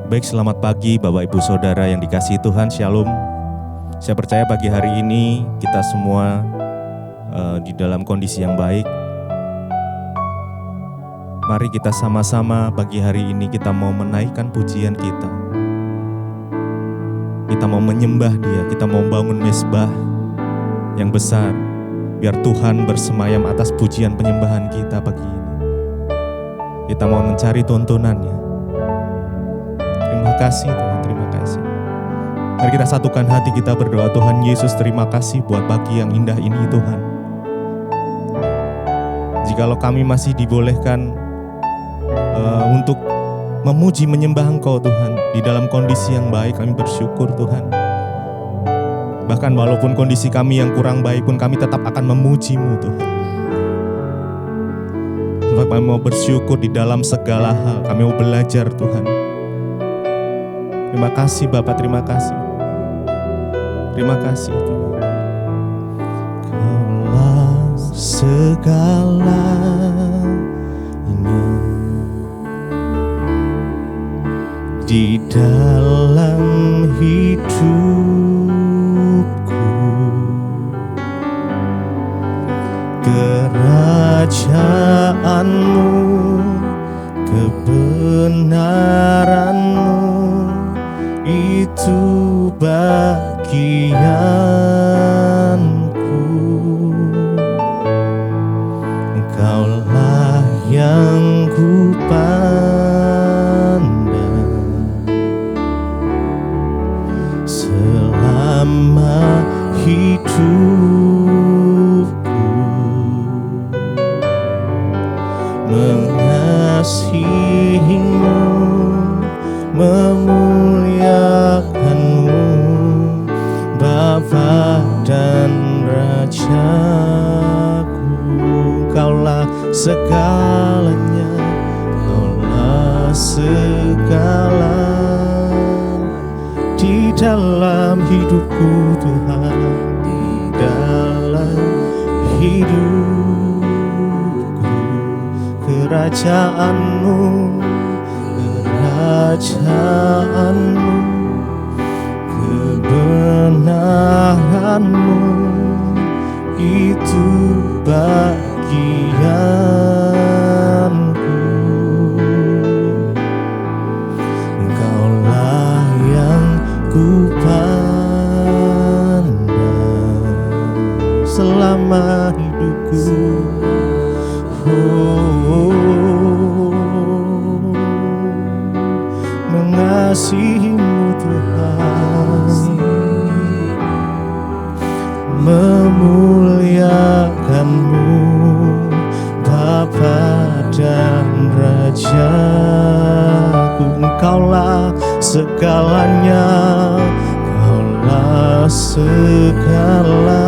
Baik, selamat pagi Bapak Ibu Saudara yang dikasihi Tuhan, Shalom. Saya percaya pagi hari ini kita semua di dalam kondisi yang baik. Mari kita sama-sama pagi hari ini kita mau menaikkan pujian kita. Kita mau menyembah Dia, kita mau bangun mezbah yang besar. Biar Tuhan bersemayam atas pujian penyembahan kita pagi ini. Kita mau mencari tuntunannya. Terima kasih Tuhan, terima kasih. Mari kita satukan hati kita berdoa. Tuhan Yesus, terima kasih buat pagi yang indah ini Tuhan. Jikalau kami masih dibolehkan untuk memuji menyembah Engkau Tuhan, di dalam kondisi yang baik kami bersyukur Tuhan. Bahkan walaupun kondisi kami yang kurang baik pun kami tetap akan memuji-Mu Tuhan. Sebab kami mau bersyukur di dalam segala hal, kami mau belajar Tuhan. Terima kasih Bapak, terima kasih. Terima kasih Tuhan. Kaulah segalanya di dalam hidupku. Kerajaan-Mu, kebenaran-Mu, itu bagianku. Engkaulah yang ku pandang selama hidupku, mengasihi-Mu, memuliakan-Mu, Bapa dan Rajaku. Kaulah segalanya, Kaulah segala di dalam hidupku Tuhan, di dalam hidupku. Kerajaan-Mu, kerajaan-Mu, kebenaran-Mu, itu bagianku. Engkaulah yang ku pandang selama hidupku. Mengasihi-Mu Tuhan, memuliakan-Mu, Bapa dan Rajaku. Engkaulah segalanya, Engkaulah segalanya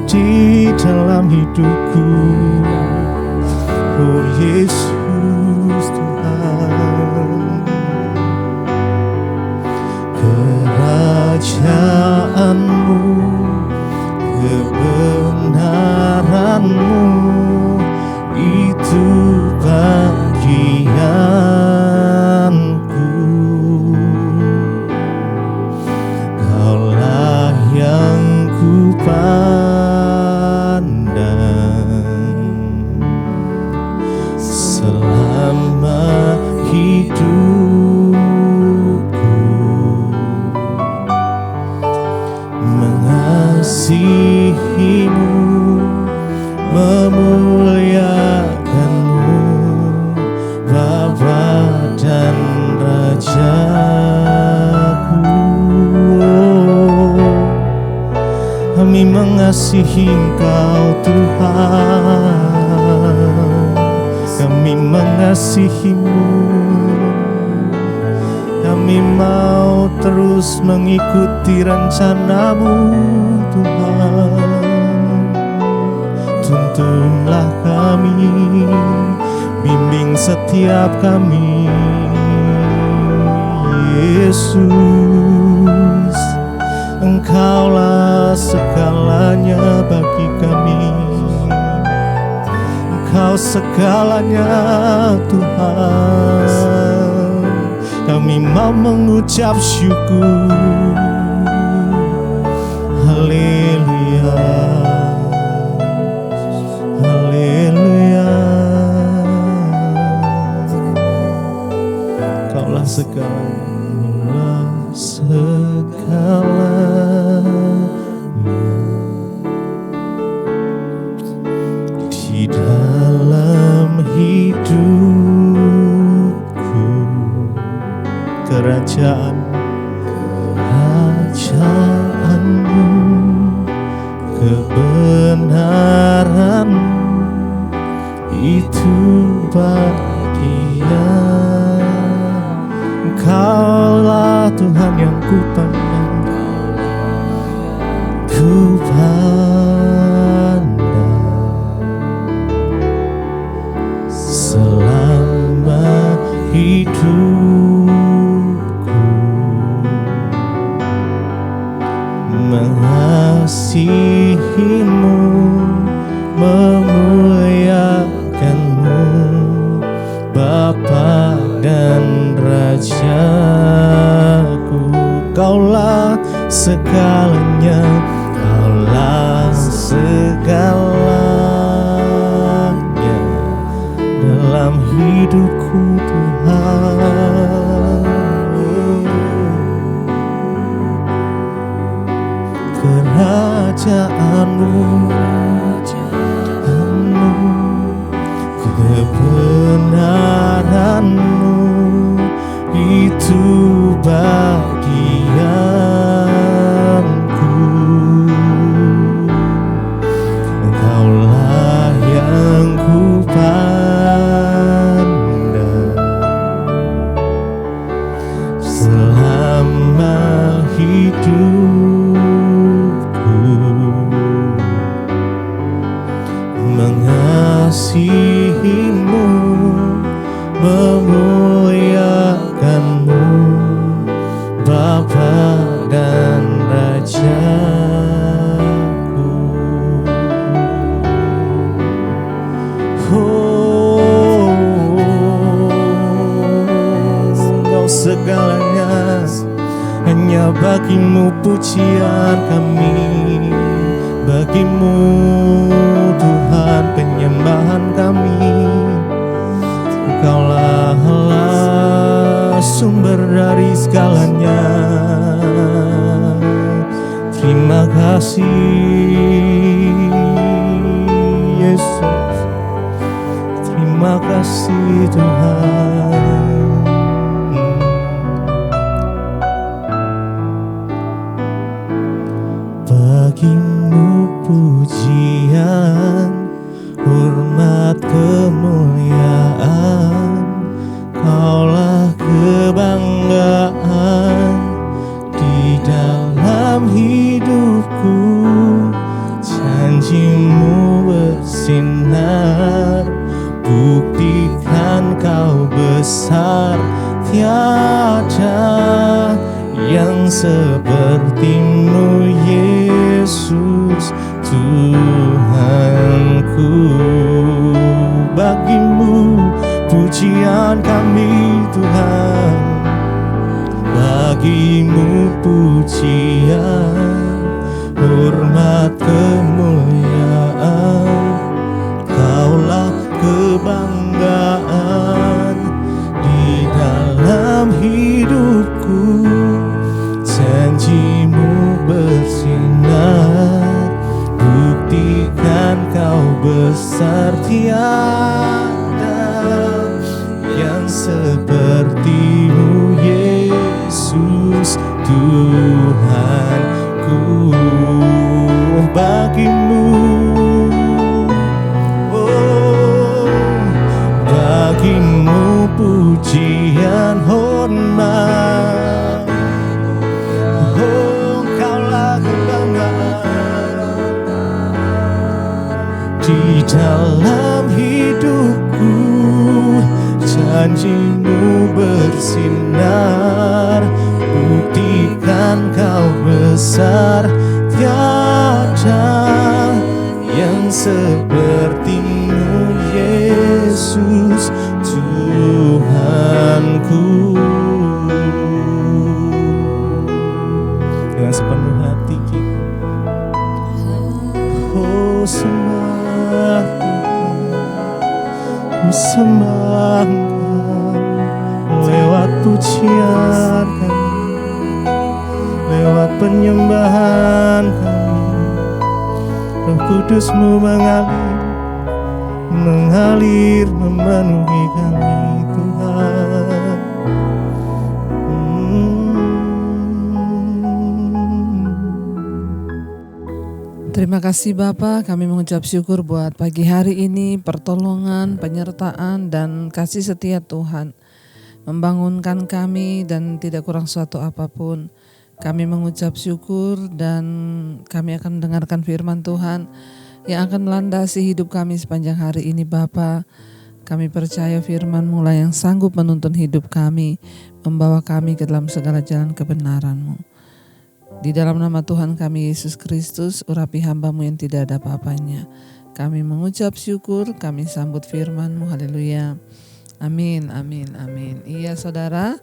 di dalam hidupku. Oh Yesus Tuhan, kerajaan-Mu, kebenaran-Mu, itu bagianku. Kaulah yang ku selama hidupku, mengasihi-Mu, memuliakan-Mu, Bapa dan Rajaku. Kami mengasihi Engkau Tuhan, kami mengasihi-Mu, kami mau terus mengikuti rencana-Mu Tuhan. Tuntunlah kami, bimbing setiap kami Yesus. Engkaulah segalanya bagi kami. Engkau segalanya Tuhan. Kami mau mengucap syukur. Haleluya, haleluya. Kaulah segalanya, di dalam hidupku. Kerajaanmu, kebenaran itu bagian. Engkaulah Tuhan yang kupandang, selama hidupku. Mengasihimu, memuliakanmu, Bapa dan Rajaku. Kaulah segalanya, Kaulah segalanya dalam hidupku Tuhan. Kerajaanmu, kebenaranmu itu bagianku. Engkaulah yang kupandang selama hidupku. Mengasihimu, memuliakanmu, Bapa dan Rajaku. Oh, Engkau segalanya, hanya bagimu pujian kami. Bagimu Tuhan penyembahan kami. Engkaulah Allah, sumber dari segalanya. Terima kasih Yesus, terima kasih Tuhan. Bagimu pujian, hormat, kemuliaan. Kaulah kebanggaan di dalam hidupku. Janjimu bersinar, buktikan kau besar. Tiada yang sepertimu Yesus Tuhanku. Bagimu pujian kami Tuhan, bagimu pujian, hormat, kemuliaan. Kaulah kebanggaan di dalam hidupku. Janjimu bersinar, buktikan kau besar. Tiada yang sepertimu Yesus Tuhanku. Bagimu, oh, bagimu pujian, hormat. Oh, Kaulah kebanggaan di dalam hidupku. Janjimu bersinar, buktikan kau besar. Tiada yang sepertimu Yesus persembahkan lewat pujian kami, lewat penyembahan kami. Roh Kudus-Mu mengalir memenuhi kami Tuhan. Terima kasih Bapa, kami mengucap syukur buat pagi hari ini, pertolongan, penyertaan, dan kasih setia Tuhan membangunkan kami dan tidak kurang suatu apapun. Kami mengucap syukur dan kami akan mendengarkan firman Tuhan yang akan melandasi hidup kami sepanjang hari ini Bapa. Kami percaya firman-Mu lah yang sanggup menuntun hidup kami, membawa kami ke dalam segala jalan kebenaran-Mu. Di dalam nama Tuhan kami Yesus Kristus, urapi hamba-Mu yang tidak ada apa-apanya. Kami mengucap syukur, kami sambut firman-Mu, haleluya. Amin, amin, amin. Iya saudara,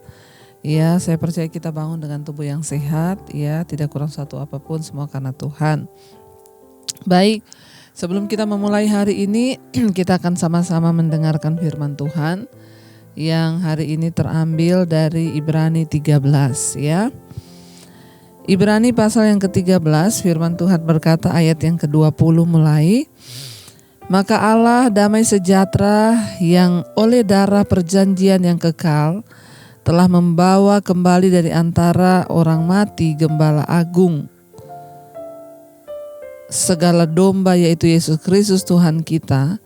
iya saya percaya kita bangun dengan tubuh yang sehat, ya tidak kurang satu apapun, semua karena Tuhan. Baik, sebelum kita memulai hari ini, kita akan sama-sama mendengarkan firman Tuhan yang hari ini terambil dari Ibrani 13 ya. Ibrani pasal yang ke-13, firman Tuhan berkata ayat yang ke-20 mulai. Maka Allah damai sejahtera yang oleh darah perjanjian yang kekal telah membawa kembali dari antara orang mati Gembala Agung, segala domba yaitu Yesus Kristus Tuhan kita,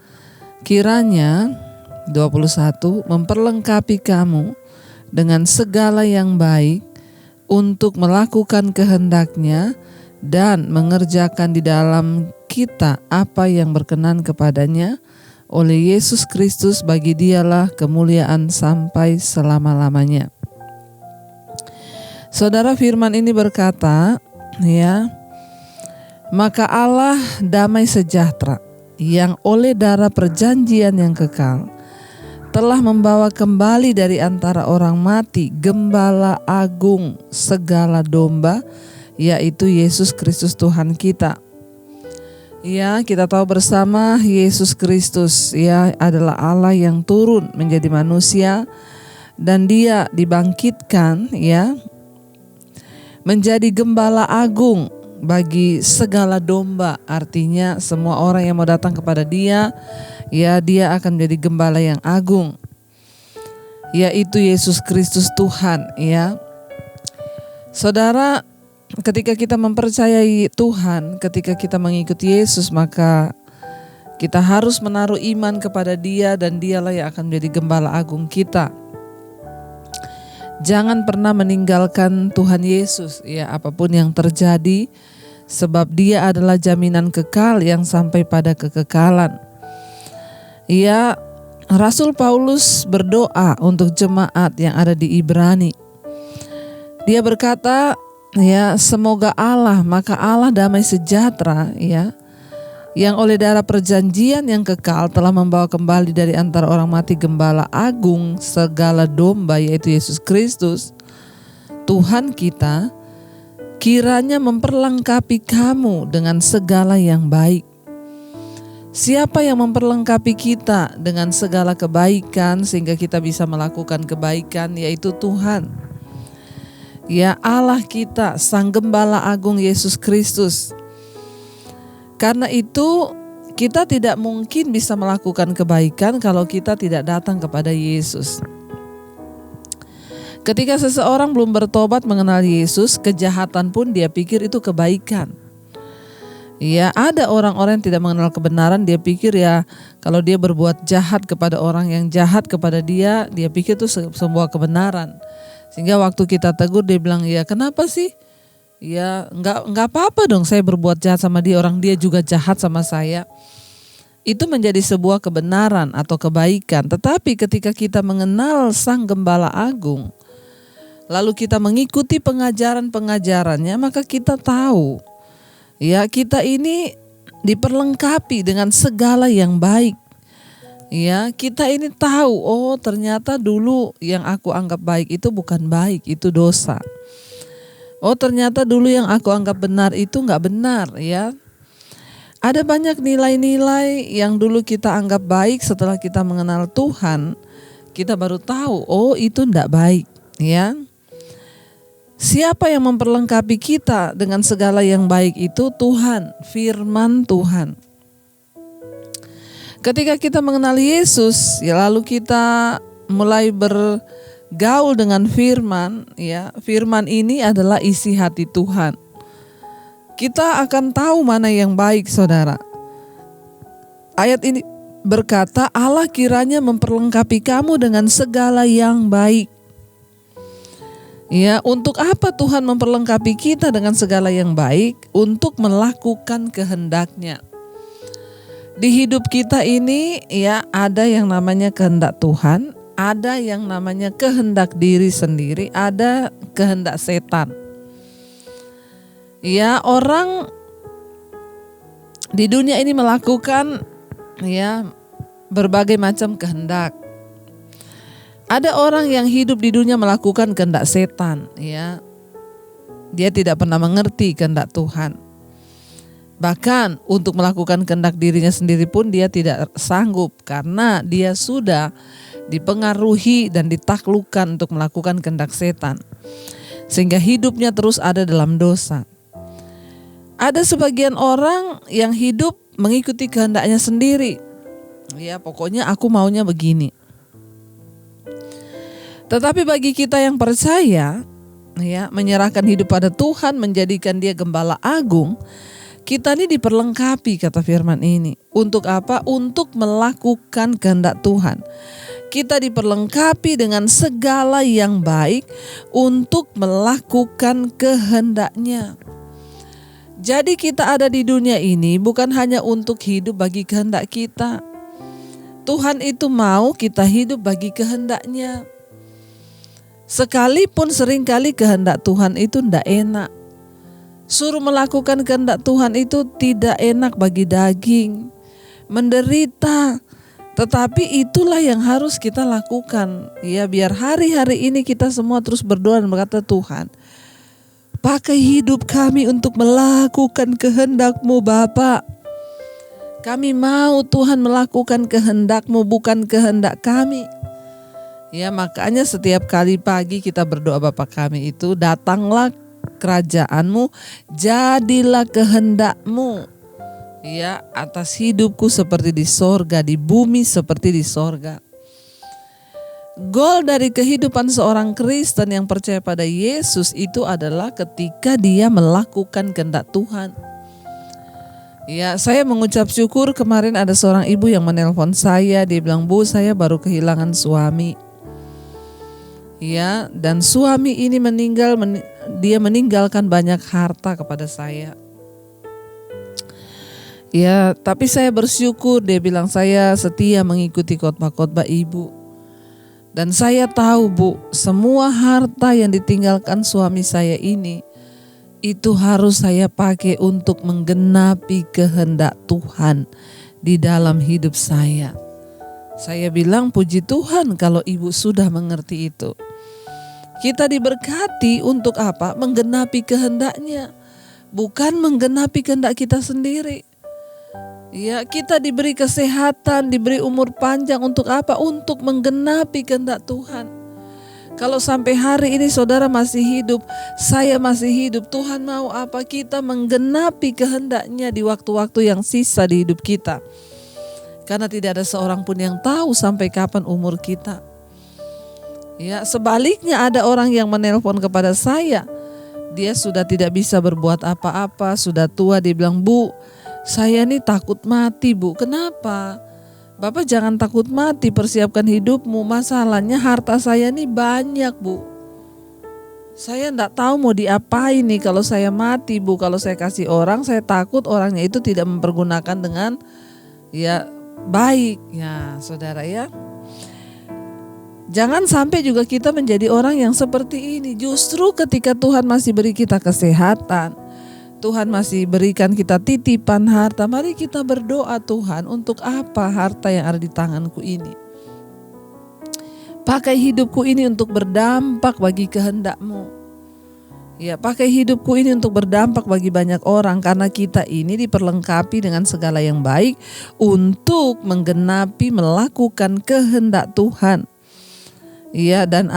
kiranya 21 memperlengkapi kamu dengan segala yang baik untuk melakukan kehendak-Nya dan mengerjakan di dalam kita apa yang berkenan kepadanya oleh Yesus Kristus, bagi Dialah kemuliaan sampai selama-lamanya. Saudara, firman ini berkata, ya, maka Allah damai sejahtera yang oleh darah perjanjian yang kekal telah membawa kembali dari antara orang mati Gembala Agung segala domba, yaitu Yesus Kristus Tuhan kita. Ya, kita tahu bersama Yesus Kristus ya adalah Allah yang turun menjadi manusia dan Dia dibangkitkan ya menjadi Gembala Agung bagi segala domba. Artinya semua orang yang mau datang kepada Dia, ya Dia akan menjadi gembala yang agung, yaitu Yesus Kristus Tuhan ya. Saudara, ketika kita mempercayai Tuhan, ketika kita mengikuti Yesus, maka kita harus menaruh iman kepada Dia dan Dialah yang akan menjadi gembala agung kita. Jangan pernah meninggalkan Tuhan Yesus ya, apapun yang terjadi, sebab Dia adalah jaminan kekal yang sampai pada kekekalan. Ya, Rasul Paulus berdoa untuk jemaat yang ada di Ibrani. Dia berkata, ya, semoga Allah, maka Allah damai sejahtera ya, yang oleh darah perjanjian yang kekal telah membawa kembali dari antara orang mati Gembala Agung segala domba, yaitu Yesus Kristus Tuhan kita, kiranya memperlengkapi kamu dengan segala yang baik. Siapa yang memperlengkapi kita dengan segala kebaikan sehingga kita bisa melakukan kebaikan, yaitu Tuhan. Ya, Allah kita, Sang Gembala Agung Yesus Kristus. Karena itu kita tidak mungkin bisa melakukan kebaikan kalau kita tidak datang kepada Yesus. Ketika seseorang belum bertobat mengenal Yesus, kejahatan pun dia pikir itu kebaikan. Ya, ada orang-orang yang tidak mengenal kebenaran, dia pikir ya kalau dia berbuat jahat kepada orang yang jahat kepada dia, dia pikir itu sebuah kebenaran. Sehingga waktu kita tegur dia bilang, ya kenapa sih? Ya nggak apa-apa dong saya berbuat jahat sama dia, orang dia juga jahat sama saya. Itu menjadi sebuah kebenaran atau kebaikan. Tetapi ketika kita mengenal Sang Gembala Agung, lalu kita mengikuti pengajaran-pengajarannya, maka kita tahu ya kita ini diperlengkapi dengan segala yang baik. Ya, kita ini tahu, oh ternyata dulu yang aku anggap baik itu bukan baik, itu dosa. Oh ternyata dulu yang aku anggap benar itu nggak benar ya. Ada banyak nilai-nilai yang dulu kita anggap baik, setelah kita mengenal Tuhan, kita baru tahu, oh itu tidak baik, ya. Siapa yang memperlengkapi kita dengan segala yang baik itu? Tuhan, firman Tuhan. Ketika kita mengenal Yesus, ya lalu kita mulai bergaul dengan firman, ya. Firman ini adalah isi hati Tuhan. Kita akan tahu mana yang baik, saudara. Ayat ini berkata, Allah kiranya memperlengkapi kamu dengan segala yang baik. Ya, untuk apa Tuhan memperlengkapi kita dengan segala yang baik? Untuk melakukan kehendak-Nya. Di hidup kita ini, ya, ada yang namanya kehendak Tuhan, ada yang namanya kehendak diri sendiri, ada kehendak setan. Ya, orang di dunia ini melakukan, ya, berbagai macam kehendak. Ada orang yang hidup di dunia melakukan kehendak setan, ya. Dia tidak pernah mengerti kehendak Tuhan. Bahkan untuk melakukan kehendak dirinya sendiri pun dia tidak sanggup, karena dia sudah dipengaruhi dan ditaklukkan untuk melakukan kehendak setan. Sehingga hidupnya terus ada dalam dosa. Ada sebagian orang yang hidup mengikuti kehendaknya sendiri. Ya, pokoknya aku maunya begini. Tetapi bagi kita yang percaya, ya, menyerahkan hidup pada Tuhan, menjadikan Dia gembala agung, kita ini diperlengkapi, kata firman ini. Untuk apa? Untuk melakukan kehendak Tuhan. Kita diperlengkapi dengan segala yang baik untuk melakukan kehendak-Nya. Jadi kita ada di dunia ini bukan hanya untuk hidup bagi kehendak kita. Tuhan itu mau kita hidup bagi kehendak-Nya. Sekalipun seringkali kehendak Tuhan itu tidak enak. Suruh melakukan kehendak Tuhan itu tidak enak bagi daging, menderita. Tetapi itulah yang harus kita lakukan. Ya, biar hari-hari ini kita semua terus berdoa dan berkata, Tuhan, pakai hidup kami untuk melakukan kehendak-Mu, Bapa. Kami mau Tuhan melakukan kehendak-Mu, bukan kehendak kami. Ya, makanya setiap kali pagi kita berdoa, Bapa kami itu, datanglah kerajaan-Mu, jadilah kehendak-Mu. Ya, atas hidupku seperti di sorga, di bumi seperti di sorga. Goal dari kehidupan seorang Kristen yang percaya pada Yesus itu adalah ketika dia melakukan kehendak Tuhan. Ya, saya mengucap syukur kemarin ada seorang ibu yang menelpon saya, dia bilang, Bu, saya baru kehilangan suami. Ya, dan suami ini meninggal, dia meninggalkan banyak harta kepada saya. Ya, tapi saya bersyukur, dia bilang, saya setia mengikuti khotbah-khotbah ibu. Dan saya tahu, Bu, semua harta yang ditinggalkan suami saya ini, itu harus saya pakai untuk menggenapi kehendak Tuhan di dalam hidup saya. Saya bilang, puji Tuhan kalau ibu sudah mengerti itu. Kita diberkati untuk apa? Menggenapi kehendak-Nya, bukan menggenapi kehendak kita sendiri. Ya, kita diberi kesehatan, diberi umur panjang untuk apa? Untuk menggenapi kehendak Tuhan. Kalau sampai hari ini saudara masih hidup, saya masih hidup, Tuhan mau apa? Kita menggenapi kehendak-Nya di waktu-waktu yang sisa di hidup kita. Karena tidak ada seorang pun yang tahu sampai kapan umur kita. Ya, sebaliknya ada orang yang menelpon kepada saya. Dia sudah tidak bisa berbuat apa-apa, sudah tua, dia bilang, Bu, saya nih takut mati, Bu. Kenapa? Bapak jangan takut mati, persiapkan hidupmu. Masalahnya harta saya nih banyak, Bu. Saya enggak tahu mau diapain nih kalau saya mati, Bu. Kalau saya kasih orang, saya takut orangnya itu tidak mempergunakan dengan ya baik. Ya, saudara ya. Jangan sampai juga kita menjadi orang yang seperti ini. Justru ketika Tuhan masih beri kita kesehatan, Tuhan masih berikan kita titipan harta, mari kita berdoa, Tuhan, untuk apa harta yang ada di tanganku ini? Pakai hidupku ini untuk berdampak bagi kehendak-Mu. Ya, pakai hidupku ini untuk berdampak bagi banyak orang, karena kita ini diperlengkapi dengan segala yang baik untuk menggenapi melakukan kehendak Tuhan. Ya, dan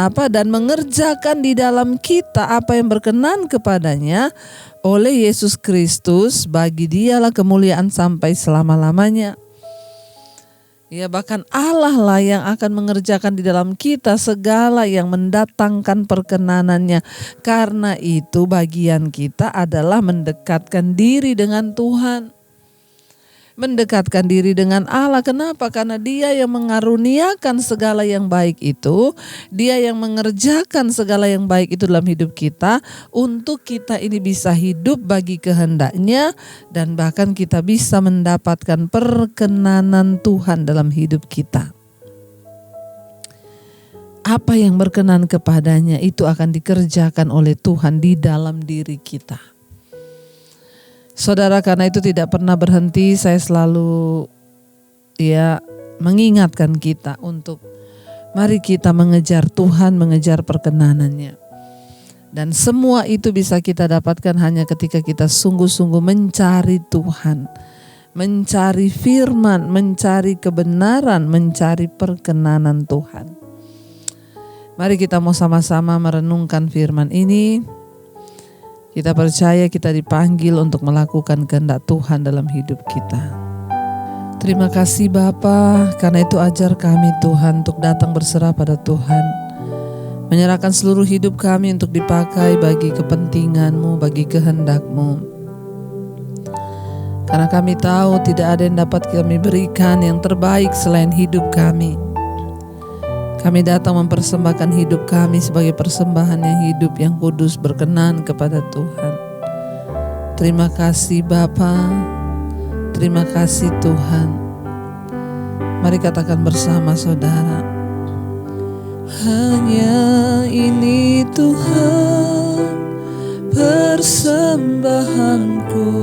mengerjakan di dalam kita apa yang berkenan kepadanya oleh Yesus Kristus. Bagi Dialah kemuliaan sampai selama-lamanya. Ya, bahkan Allah lah yang akan mengerjakan di dalam kita segala yang mendatangkan perkenanannya. Karena itu bagian kita adalah mendekatkan diri dengan Tuhan. Mendekatkan diri dengan Allah. Kenapa? Karena Dia yang mengaruniakan segala yang baik itu. Dia yang mengerjakan segala yang baik itu dalam hidup kita. Untuk kita ini bisa hidup bagi kehendaknya. Dan bahkan kita bisa mendapatkan perkenanan Tuhan dalam hidup kita. Apa yang berkenan kepadanya itu akan dikerjakan oleh Tuhan di dalam diri kita. Saudara, karena itu tidak pernah berhenti saya selalu mengingatkan kita untuk mari kita mengejar Tuhan, mengejar perkenanannya. Dan semua itu bisa kita dapatkan hanya ketika kita sungguh-sungguh mencari Tuhan, mencari firman, mencari kebenaran, mencari perkenanan Tuhan. Mari kita mau sama-sama merenungkan firman ini. Kita percaya kita dipanggil untuk melakukan kehendak Tuhan dalam hidup kita. Terima kasih Bapa, karena itu ajar kami Tuhan untuk datang berserah pada Tuhan. Menyerahkan seluruh hidup kami untuk dipakai bagi kepentingan-Mu, bagi kehendak-Mu. Karena kami tahu tidak ada yang dapat kami berikan yang terbaik selain hidup kami. Kami datang mempersembahkan hidup kami sebagai persembahan yang hidup, yang kudus, berkenan kepada Tuhan. Terima kasih Bapa, terima kasih Tuhan. Mari katakan bersama saudara. Hanya ini Tuhan persembahanku,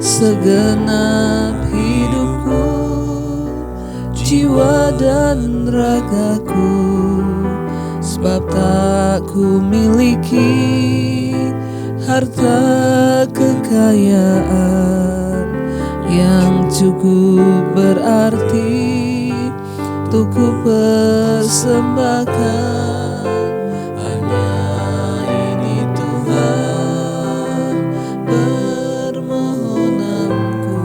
segenap hidupku, jiwa dan ragaku, sebab tak ku miliki harta kekayaan yang cukup berarti untuk ku persembahkan. Hanya ini Tuhan permohonanku,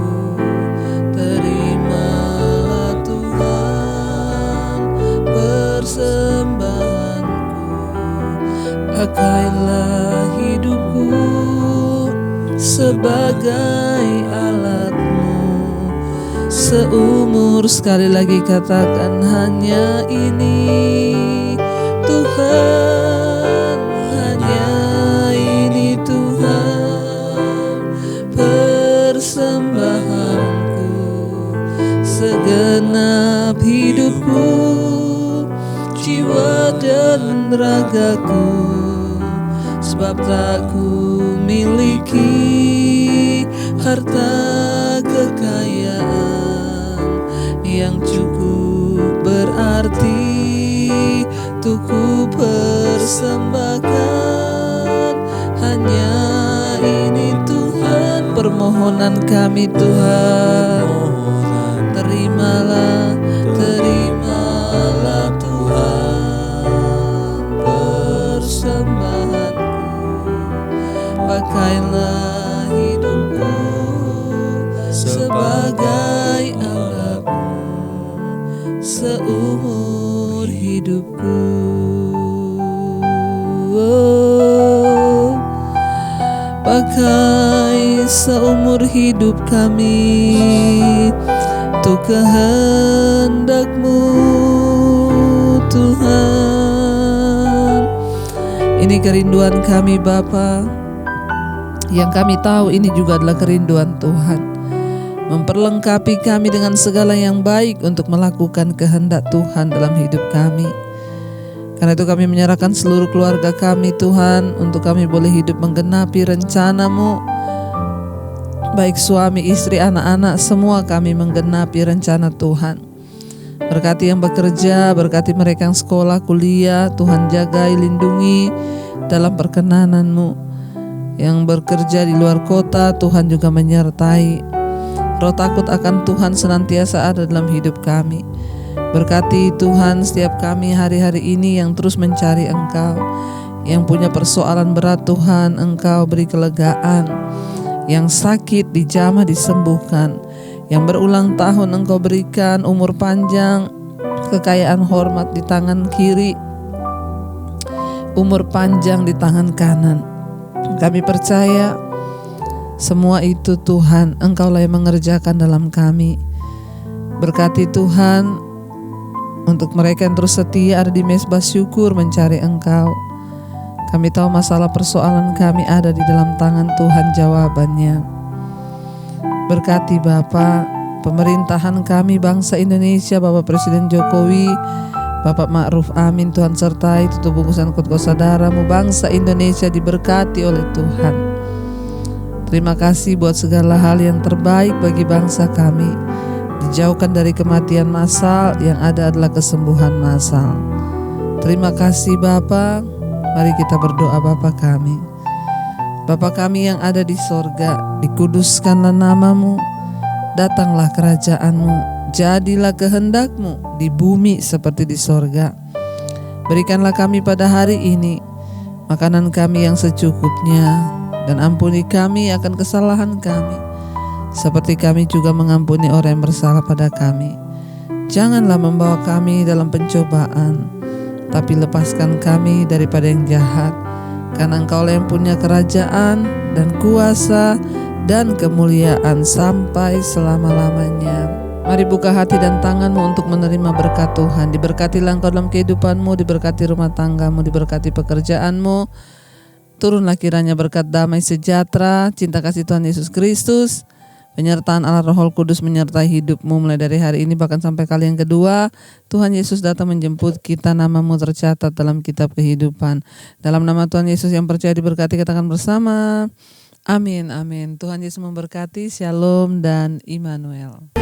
terimalah Tuhan persembahanku. Pakailah hidupku sebagai alat-Mu seumur. Sekali lagi katakan, hanya ini Tuhan, hanya ini Tuhan persembahanku, segenap hidupku, jiwa dan ragaku, sebab tak ku miliki harta kekayaan yang cukup berarti untuk ku persembahkan. Hanya ini Tuhan permohonan kami Tuhan. Terimalah, terimalah Tuhan persembahanku. Pakailah hidupku sebagai alat-Mu seumur hidupku. Pakai seumur hidup kami untuk kehendak-Mu Tuhan. Ini kerinduan kami Bapa, yang kami tahu ini juga adalah kerinduan Tuhan. Memperlengkapi kami dengan segala yang baik untuk melakukan kehendak Tuhan dalam hidup kami. Karena itu kami menyerahkan seluruh keluarga kami Tuhan, untuk kami boleh hidup menggenapi rencana-Mu. Baik suami, istri, anak-anak, semua kami menggenapi rencana Tuhan. Berkati yang bekerja, berkati mereka yang sekolah, kuliah, Tuhan jagai, lindungi. dalam perkenanan-Mu. Yang bekerja di luar kota, Tuhan juga menyertai. Roh takut akan Tuhan senantiasa ada dalam hidup kami. Berkati Tuhan setiap kami hari-hari ini yang terus mencari Engkau, yang punya persoalan berat Tuhan, Engkau beri kelegaan, yang sakit dijamah disembuhkan, yang berulang tahun Engkau berikan umur panjang, kekayaan hormat di tangan kiri, umur panjang di tangan kanan. Kami percaya semua itu Tuhan, Engkaulah yang mengerjakan dalam kami. Berkati Tuhan untuk mereka yang terus setia ada di mezbah syukur mencari Engkau. Kami tahu masalah persoalan kami ada di dalam tangan Tuhan jawabannya. Berkati Bapa, pemerintahan kami bangsa Indonesia, Bapak Presiden Jokowi, Bapak Ma'ruf Amin, Tuhan sertai tutup bungkusan kut-kut saudaramu. Bangsa Indonesia diberkati oleh Tuhan. Terima kasih buat segala hal yang terbaik bagi bangsa kami. Dijauhkan dari kematian massal, yang ada adalah kesembuhan massal. Terima kasih Bapa. Mari kita berdoa. Bapa kami, Bapa kami yang ada di sorga, dikuduskanlah nama-Mu, datanglah kerajaan-Mu, jadilah kehendak-Mu di bumi seperti di sorga. Berikanlah kami pada hari ini makanan kami yang secukupnya, dan ampuni kami akan kesalahan kami, seperti kami juga mengampuni orang yang bersalah pada kami. Janganlah membawa kami dalam pencobaan, tapi lepaskan kami daripada yang jahat. Karena Engkaulah yang punya kerajaan dan kuasa dan kemuliaan sampai selama-lamanya. Mari buka hati dan tanganmu untuk menerima berkat Tuhan. Diberkatilah engkau dalam kehidupanmu, diberkati rumah tanggamu, diberkati pekerjaanmu. Turunlah kiranya berkat damai sejahtera, cinta kasih Tuhan Yesus Kristus, penyertaan Allah Roh Kudus menyertai hidupmu mulai dari hari ini bahkan sampai kali yang kedua Tuhan Yesus datang menjemput kita. Namamu tercatat dalam kitab kehidupan. Dalam nama Tuhan Yesus yang percaya diberkati, katakan bersama, amin, amin. Tuhan Yesus memberkati. Shalom dan Immanuel.